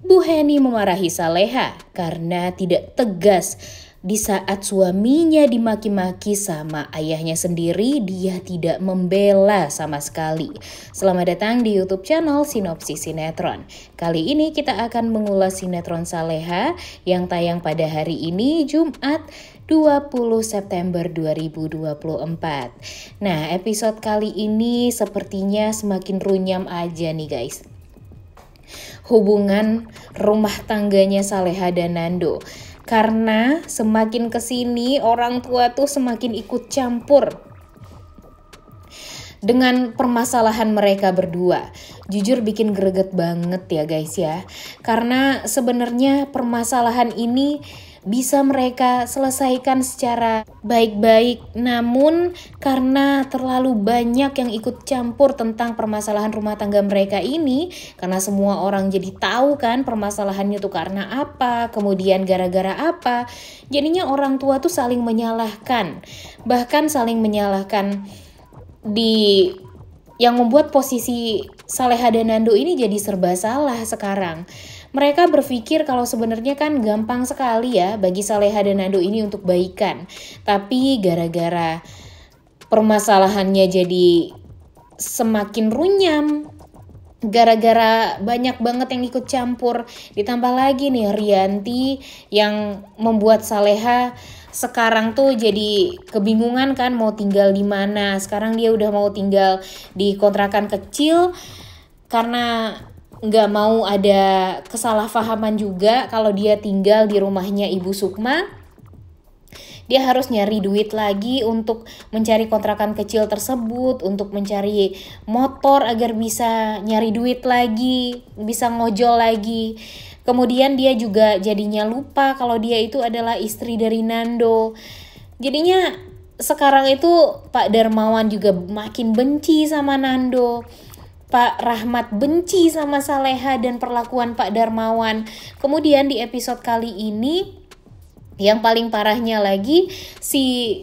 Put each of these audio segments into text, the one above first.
Bu Heni memarahi Saleha karena tidak tegas. Di saat suaminya dimaki-maki sama ayahnya sendiri, dia tidak membela sama sekali. Selamat datang di YouTube channel Sinopsis Sinetron. Kali ini kita akan mengulas sinetron Saleha yang tayang pada hari ini Jumat 20 September 2024. Nah, episode kali ini sepertinya semakin runyam aja nih guys. Hubungan rumah tangganya Saleha dan Nando. Karena semakin kesini orang tua tuh semakin ikut campur dengan permasalahan mereka berdua. Jujur bikin greget banget ya guys ya. Karena sebenarnya permasalahan ini bisa mereka selesaikan secara baik-baik, namun karena terlalu banyak yang ikut campur tentang permasalahan rumah tangga mereka ini, karena semua orang jadi tahu kan permasalahannya tuh karena apa, kemudian gara-gara apa, jadinya orang tua tuh saling menyalahkan, bahkan saling menyalahkan yang membuat posisi Saleha dan Nando ini jadi serba salah sekarang. Mereka berpikir kalau sebenarnya kan gampang sekali ya bagi Saleha dan Nando ini untuk baikan. Tapi gara-gara permasalahannya jadi semakin runyam, gara-gara banyak banget yang ikut campur, ditambah lagi nih Rianti yang membuat Saleha sekarang tuh jadi kebingungan kan mau tinggal di mana. Sekarang dia udah mau tinggal di kontrakan kecil karena nggak mau ada kesalahpahaman juga kalau dia tinggal di rumahnya Ibu Sukma. Dia harus nyari duit lagi untuk mencari kontrakan kecil tersebut, untuk mencari motor agar bisa nyari duit lagi, bisa ngojol lagi. Kemudian dia juga jadinya lupa kalau dia itu adalah istri dari Nando. Jadinya sekarang itu Pak Darmawan juga makin benci sama Nando. Pak Rahmat benci sama Saleha dan perlakuan Pak Darmawan. Kemudian di episode kali ini yang paling parahnya lagi si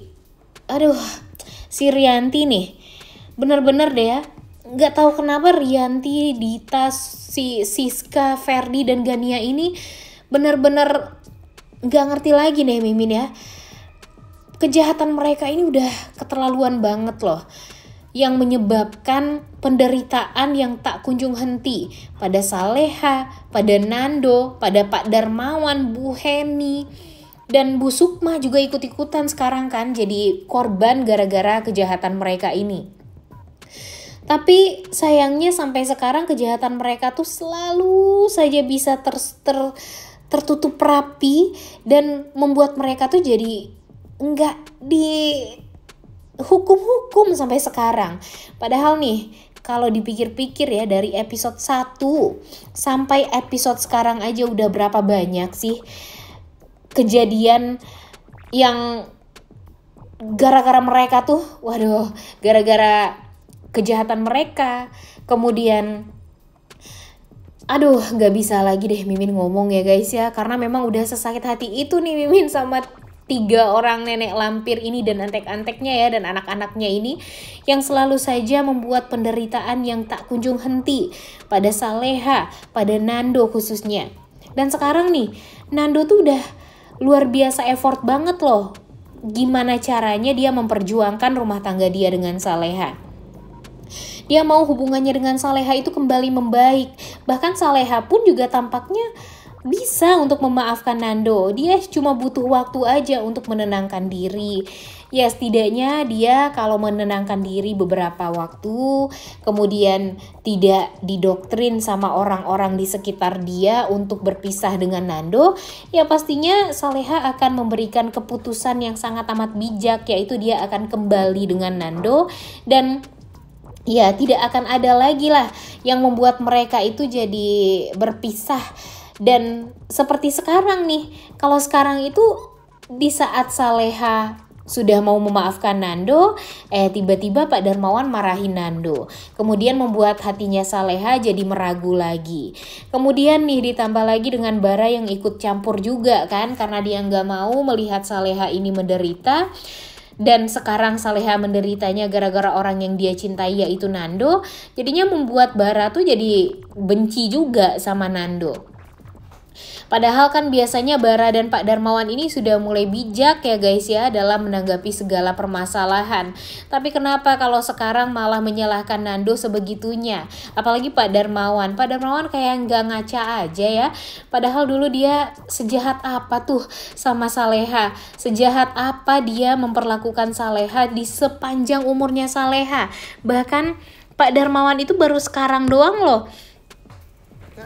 Rianti nih. Bener-bener deh ya. Gak tahu kenapa Rianti, Dita, si Siska, Ferdi dan Gania ini bener-bener gak ngerti lagi nih Mimin ya. Kejahatan mereka ini udah keterlaluan banget loh. Yang menyebabkan penderitaan yang tak kunjung henti pada Saleha, pada Nando, pada Pak Darmawan, Bu Heni, dan Bu Sukma juga ikut-ikutan sekarang kan jadi korban gara-gara kejahatan mereka ini. Tapi sayangnya sampai sekarang kejahatan mereka tuh selalu saja bisa tertutup rapi dan membuat mereka tuh jadi enggak hukum sampai sekarang. Padahal nih kalau dipikir-pikir ya dari episode 1 sampai episode sekarang aja udah berapa banyak sih kejadian yang gara-gara mereka tuh gara-gara kejahatan mereka. Kemudian gak bisa lagi deh Mimin ngomong ya guys ya, karena memang udah sesakit hati itu nih Mimin sama 3 orang nenek lampir ini dan antek-anteknya ya dan anak-anaknya ini yang selalu saja membuat penderitaan yang tak kunjung henti pada Saleha, pada Nando khususnya. Dan sekarang nih Nando tuh udah luar biasa effort banget loh gimana caranya dia memperjuangkan rumah tangga dia dengan Saleha. Dia mau hubungannya dengan Saleha itu kembali membaik. Bahkan Saleha pun juga tampaknya bisa untuk memaafkan Nando. Dia cuma butuh waktu aja untuk menenangkan diri. Ya setidaknya dia kalau menenangkan diri beberapa waktu, kemudian tidak didoktrin sama orang-orang di sekitar dia untuk berpisah dengan Nando, ya pastinya Saleha akan memberikan keputusan yang sangat amat bijak, yaitu dia akan kembali dengan Nando dan ya tidak akan ada lagi lah yang membuat mereka itu jadi berpisah. Dan seperti sekarang nih, kalau sekarang itu di saat Saleha sudah mau memaafkan Nando, tiba-tiba Pak Darmawan marahin Nando. Kemudian membuat hatinya Saleha jadi meragu lagi. Kemudian nih ditambah lagi dengan Bara yang ikut campur juga kan, karena dia nggak mau melihat Saleha ini menderita. Dan sekarang Saleha menderitanya gara-gara orang yang dia cintai yaitu Nando. Jadinya membuat Bara tuh jadi benci juga sama Nando. Padahal kan biasanya Bara dan Pak Darmawan ini sudah mulai bijak ya guys ya dalam menanggapi segala permasalahan. Tapi kenapa kalau sekarang malah menyalahkan Nando sebegitunya? Apalagi Pak Darmawan. Pak Darmawan kayak nggak ngaca aja ya. Padahal dulu dia sejahat apa tuh sama Saleha? Sejahat apa dia memperlakukan Saleha di sepanjang umurnya Saleha? Bahkan Pak Darmawan itu baru sekarang doang loh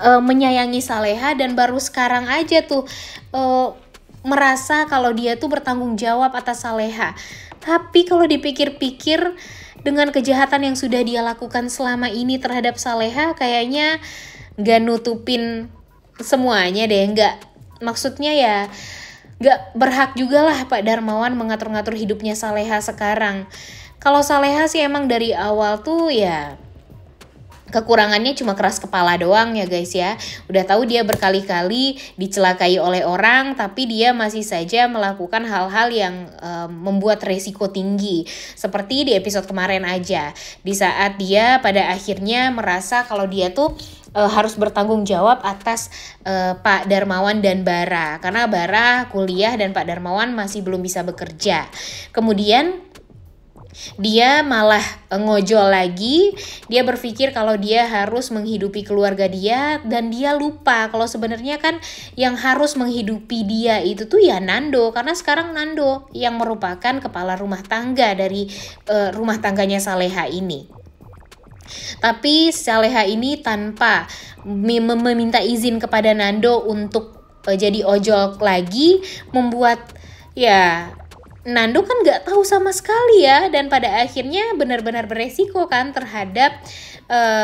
menyayangi Saleha, dan baru sekarang aja tuh merasa kalau dia tuh bertanggung jawab atas Saleha. Tapi kalau dipikir-pikir, dengan kejahatan yang sudah dia lakukan selama ini terhadap Saleha, kayaknya gak nutupin semuanya deh. Maksudnya ya gak berhak juga lah Pak Darmawan mengatur-ngatur hidupnya Saleha sekarang. Kalau Saleha sih emang dari awal tuh ya kekurangannya cuma keras kepala doang ya guys ya. Udah tahu dia berkali-kali dicelakai oleh orang, tapi dia masih saja melakukan hal-hal yang membuat resiko tinggi. Seperti di episode kemarin aja, di saat dia pada akhirnya merasa kalau dia tuh harus bertanggung jawab atas Pak Darmawan dan Bara, karena Bara kuliah dan Pak Darmawan masih belum bisa bekerja. Kemudian dia malah ngojol lagi. Dia berpikir kalau dia harus menghidupi keluarga dia, dan dia lupa kalau sebenarnya kan yang harus menghidupi dia itu tuh ya Nando, karena sekarang Nando yang merupakan kepala rumah tangga dari rumah tangganya Saleha ini. Tapi Saleha ini tanpa meminta izin kepada Nando untuk jadi ojol lagi, membuat ya Nando kan gak tahu sama sekali ya, dan pada akhirnya benar-benar beresiko kan terhadap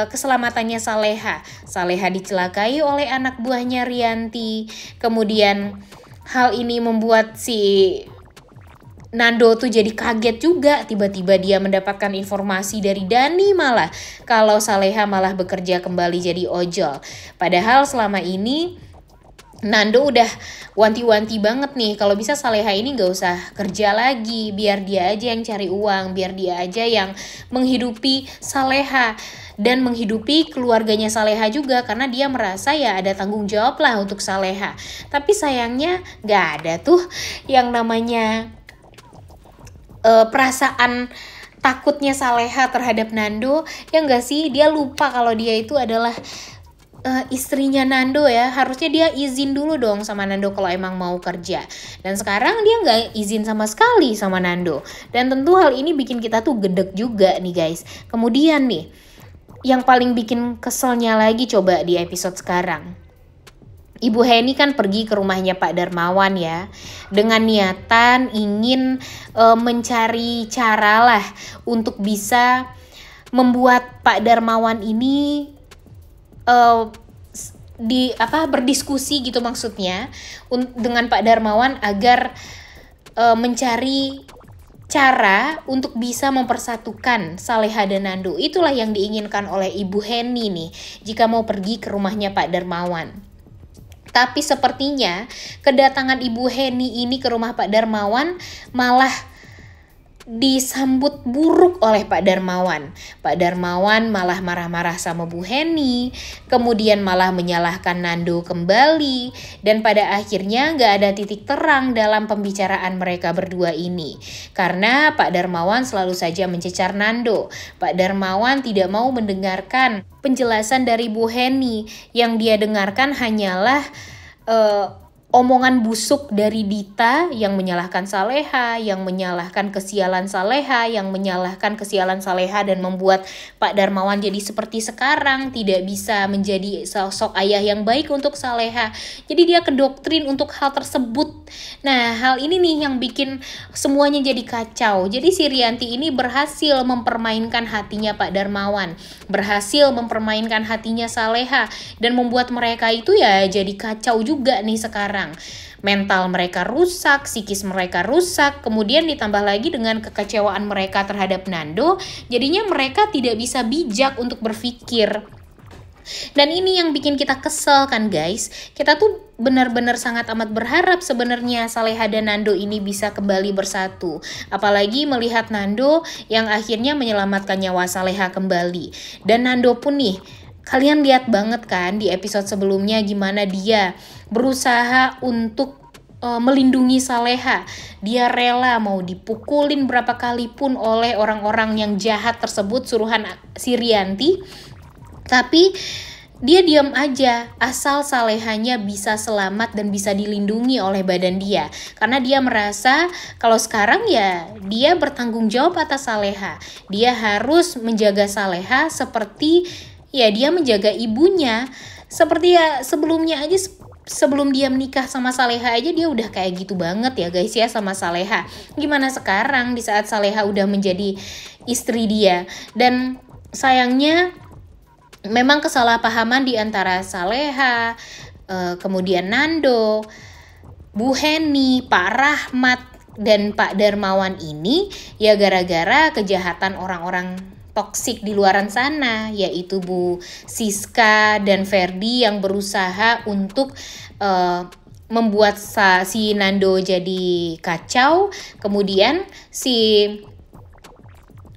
keselamatannya Saleha. Saleha dicelakai oleh anak buahnya Rianti. Kemudian hal ini membuat si Nando tuh jadi kaget juga. Tiba-tiba dia mendapatkan informasi dari Dani malah kalau Saleha malah bekerja kembali jadi ojol. Padahal selama ini Nando udah wanti-wanti banget nih, kalau bisa Saleha ini gak usah kerja lagi, biar dia aja yang cari uang, biar dia aja yang menghidupi Saleha dan menghidupi keluarganya Saleha juga, karena dia merasa ya ada tanggung jawab lah untuk Saleha. Tapi sayangnya gak ada tuh yang namanya perasaan takutnya Saleha terhadap Nando, ya gak sih? Dia lupa kalau dia itu adalah istrinya Nando ya. Harusnya dia izin dulu dong sama Nando kalau emang mau kerja. Dan sekarang dia nggak izin sama sekali sama Nando. Dan tentu hal ini bikin kita tuh gedek juga nih guys. Kemudian nih, yang paling bikin keselnya lagi coba di episode sekarang. Ibu Heni kan pergi ke rumahnya Pak Darmawan ya, dengan niatan ingin mencari cara lah untuk bisa membuat Pak Darmawan ini berdiskusi gitu, maksudnya dengan Pak Darmawan agar mencari cara untuk bisa mempersatukan Saleha dan Nando. Itulah yang diinginkan oleh Ibu Heni nih jika mau pergi ke rumahnya Pak Darmawan. Tapi sepertinya kedatangan Ibu Heni ini ke rumah Pak Darmawan malah disambut buruk oleh Pak Darmawan. Pak Darmawan malah marah-marah sama Bu Heni, kemudian malah menyalahkan Nando kembali, dan pada akhirnya gak ada titik terang dalam pembicaraan mereka berdua ini. Karena Pak Darmawan selalu saja mencecar Nando. Pak Darmawan tidak mau mendengarkan penjelasan dari Bu Heni. Yang dia dengarkan hanyalah omongan busuk dari Dita yang menyalahkan Saleha, yang menyalahkan kesialan Saleha, yang menyalahkan kesialan Saleha dan membuat Pak Darmawan jadi seperti sekarang, tidak bisa menjadi sosok ayah yang baik untuk Saleha. Jadi dia kedoktrin untuk hal tersebut. Nah, hal ini nih yang bikin semuanya jadi kacau. Jadi si Rianti ini berhasil mempermainkan hatinya Pak Darmawan, berhasil mempermainkan hatinya Saleha, dan membuat mereka itu ya jadi kacau juga nih sekarang. Mental mereka rusak, psikis mereka rusak, kemudian ditambah lagi dengan kekecewaan mereka terhadap Nando, jadinya mereka tidak bisa bijak untuk berpikir. Dan ini yang bikin kita kesel kan guys. Kita tuh benar-benar sangat amat berharap sebenarnya Saleha dan Nando ini bisa kembali bersatu. Apalagi melihat Nando yang akhirnya menyelamatkan nyawa Saleha kembali. Dan Nando pun nih Kalian lihat banget kan di episode sebelumnya gimana dia berusaha untuk melindungi Saleha. Dia rela mau dipukulin berapa kali pun oleh orang-orang yang jahat tersebut, suruhan si Rianti. Tapi dia diam aja asal Salehanya bisa selamat dan bisa dilindungi oleh badan dia. Karena dia merasa kalau sekarang ya dia bertanggung jawab atas Saleha. Dia harus menjaga Saleha seperti ya dia menjaga ibunya. Seperti ya sebelumnya aja, sebelum dia menikah sama Saleha aja dia udah kayak gitu banget ya guys ya sama Saleha. Gimana sekarang di saat Saleha udah menjadi istri dia? Dan sayangnya memang kesalahpahaman di antara Saleha, kemudian Nando, Bu Heni, Pak Rahmat, dan Pak Darmawan ini ya gara-gara kejahatan orang-orang toksik di luaran sana, yaitu Bu Siska dan Ferdi yang berusaha untuk membuat si Nando jadi kacau. Kemudian si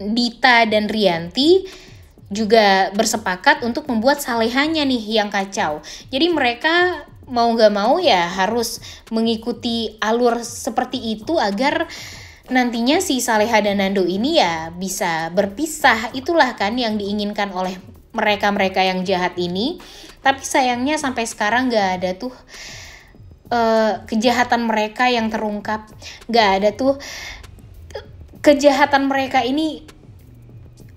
Dita dan Rianti juga bersepakat untuk membuat Salehanya nih yang kacau. Jadi mereka mau gak mau ya harus mengikuti alur seperti itu agar nantinya si Saleha dan Nando ini ya bisa berpisah. Itulah kan yang diinginkan oleh mereka-mereka yang jahat ini. Tapi sayangnya sampai sekarang gak ada tuh kejahatan mereka yang terungkap. Gak ada tuh kejahatan mereka ini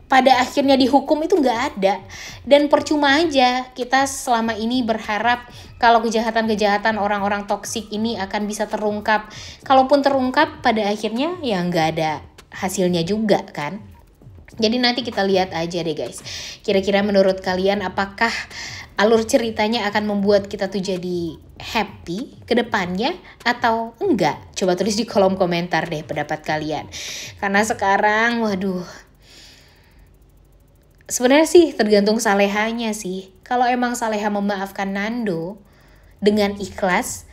pada akhirnya dihukum, itu gak ada. Dan percuma aja kita selama ini berharap kalau kejahatan-kejahatan orang-orang toksik ini akan bisa terungkap. Kalaupun terungkap pada akhirnya ya gak ada hasilnya juga kan. Jadi nanti kita lihat aja deh guys. Kira-kira menurut kalian apakah alur ceritanya akan membuat kita tuh jadi happy ke depannya atau enggak? Coba tulis di kolom komentar deh pendapat kalian. Karena sekarang waduh, sebenarnya sih tergantung Salehanya sih. Kalau emang Saleha memaafkan Nando dengan ikhlas,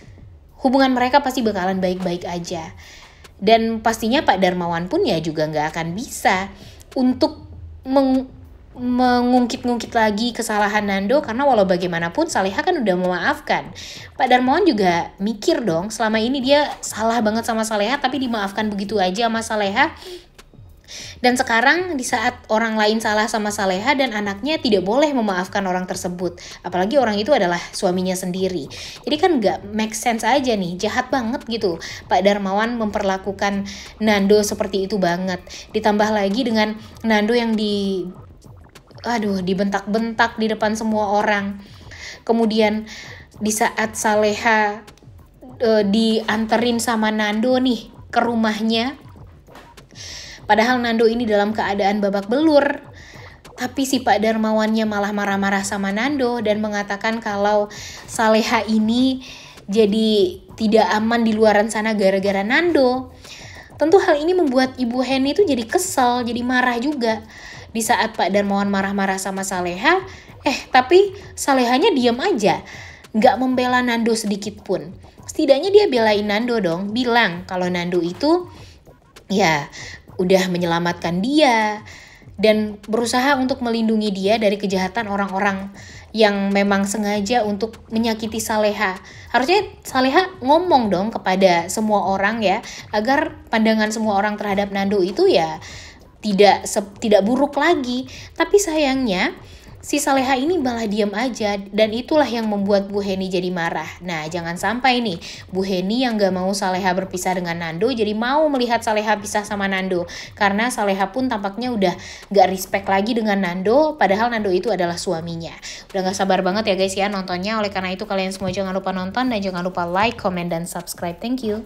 hubungan mereka pasti bakalan baik-baik aja. Dan pastinya Pak Darmawan pun ya juga gak akan bisa untuk mengungkit-ungkit lagi kesalahan Nando. Karena walau bagaimanapun Saleha kan udah memaafkan. Pak Darmawan juga mikir dong, selama ini dia salah banget sama Saleha tapi dimaafkan begitu aja sama Saleha. Dan sekarang di saat orang lain salah sama Saleha dan anaknya tidak boleh memaafkan orang tersebut. Apalagi orang itu adalah suaminya sendiri. Jadi kan gak make sense aja nih, jahat banget gitu Pak Darmawan memperlakukan Nando seperti itu banget. Ditambah lagi dengan Nando yang dibentak-bentak di depan semua orang. Kemudian di saat Saleha dianterin sama Nando nih ke rumahnya, padahal Nando ini dalam keadaan babak belur. Tapi si Pak Darmawannya malah marah-marah sama Nando dan mengatakan kalau Saleha ini jadi tidak aman di luaran sana gara-gara Nando. Tentu hal ini membuat Ibu Heni itu jadi kesel, jadi marah juga. Di saat Pak Darmawan marah-marah sama Saleha, tapi Salehanya diam aja, gak membela Nando sedikit pun. Setidaknya dia belain Nando dong, bilang kalau Nando itu ya udah menyelamatkan dia dan berusaha untuk melindungi dia dari kejahatan orang-orang yang memang sengaja untuk menyakiti Saleha. Harusnya Saleha ngomong dong kepada semua orang ya, agar pandangan semua orang terhadap Nando itu ya tidak buruk lagi. Tapi sayangnya si Saleha ini malah diam aja, dan itulah yang membuat Bu Heni jadi marah. Nah, jangan sampai nih Bu Heni yang gak mau Saleha berpisah dengan Nando jadi mau melihat Saleha pisah sama Nando. Karena Saleha pun tampaknya udah gak respect lagi dengan Nando, padahal Nando itu adalah suaminya. Udah gak sabar banget ya guys ya nontonnya. Oleh karena itu kalian semua jangan lupa nonton dan jangan lupa like, comment, dan subscribe. Thank you.